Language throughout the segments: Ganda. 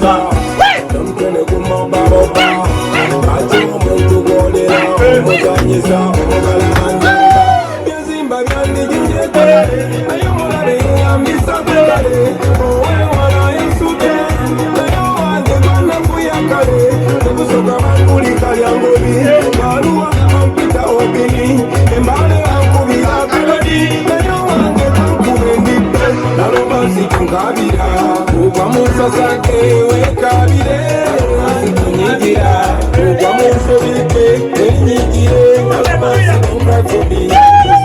Nisa Namkene kumamba boba Kachi umuntu golera Umuganyisa umugalamanja Yazimba byandi jinjete Ayomulare yambisa kulare Owe wana yasute Nayo wange kwana kuyakale Nebusoka manguli kalyangobi Maluwa mampita obini Embale wankubi akalodi Nayo wange kankubendipe Nalobansi kunkabira Kugwa musasake wekabire Asikunyigira Kugwa musobike Enyigire Nalobansi don't cry for me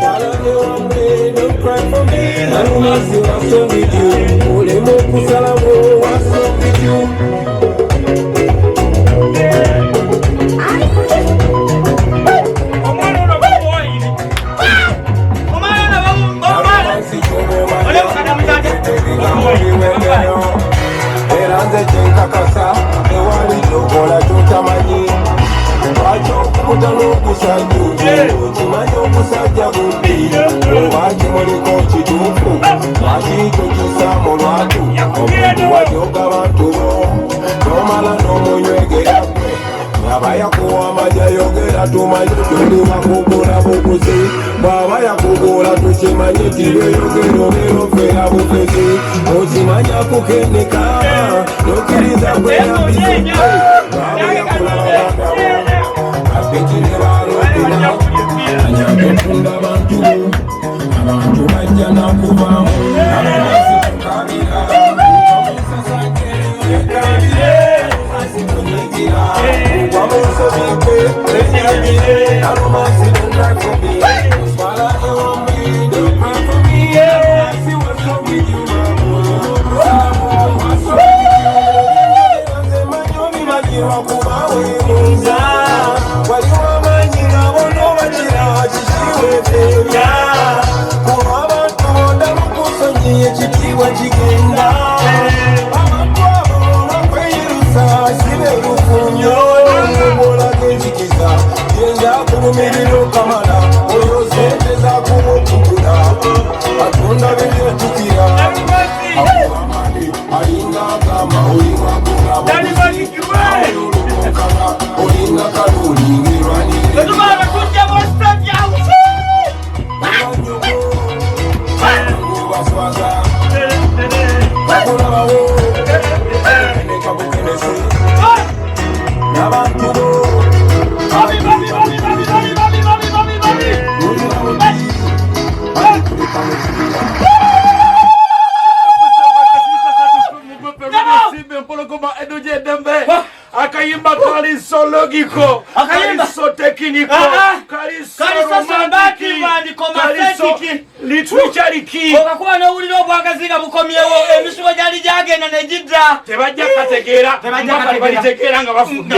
Salame wambe don't cry for me Nalobansi waso with you Ulemo kusalamo waso with you Eranze chenkakasa ewali lokola tutamanyi Wacho kutalo kusanyu Chimanyo kusajja bundi Wachi moliko chidufu Wachi tukisa molwatu Omundu wajoga bantu Nomala nomunywegera Abaya kuwa maja yogera tumanyi Tundi wakugula bukuzi Babaya kugula tuchimanyi Tiyo yogero mero fera bukezi Ochimanya kukeneka Nokiriza kwena bisi Babaya kula wabanda Apekine barokina Anyange tunda bantu Abantu bajja nakubamu Ananasi kukabira Kamusasake Yekabire Asikunyigira Wamusobike Enyagire Alomasi don't cry for me Swala ewambi don't cry for me Asi waso with you Waso with you Anze manyomi magiwa kubawe munza Waliwa manyira wono wachira Chishiwe teya Kuwa abantu bonda mukusonyi Echitiwa chigenda Abantu abo nakweyirusa Sibe rufunyo Mbola kenjikiza Yenja kurumiriro kamala Oyo sente za kumukukura Atunda bile tukira Awa mani Alinga kama Olinga kuna Awa kama Olinga kaluli Ngirwani Kadumara kunja mosta jausi Wanyu Waswaga Kakula wawo Eneka bukenesi Nabantu bo Akayimba kaliso logiko, kaliso tekiniko, kaliso romantiki, kaliso litwicariki. Okakuba n'owulira obwagaziga bukomyewo emisugo gyali gyagenda ne gidda. Tebajja kategeera, balitegeera nga bafudde.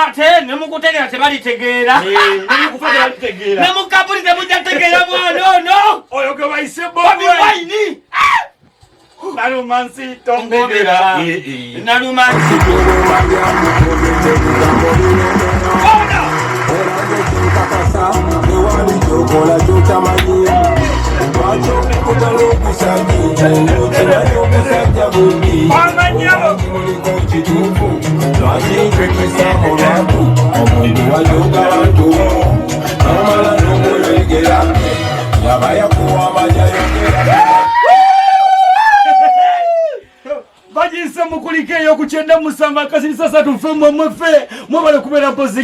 Ate ne mukutegeera tebalitegeera. Ne mukabuli temujja tegeera mwana ono. Oyo gwe bayise Bobi Wine. Nalumansi tombegera. Nalumansi. Kola tutamanyi Wacho kutalo kusanyi Chinayo kusajja bundi Muliko chitufu Wachi kukisa molatu Omundu wajoga bantu Namala nungulegera Yabaya kuwa maja yogera Bajisa mukulike yokuchenda musamba Kasi sasa tufe mwefe Mwabale kumera pozi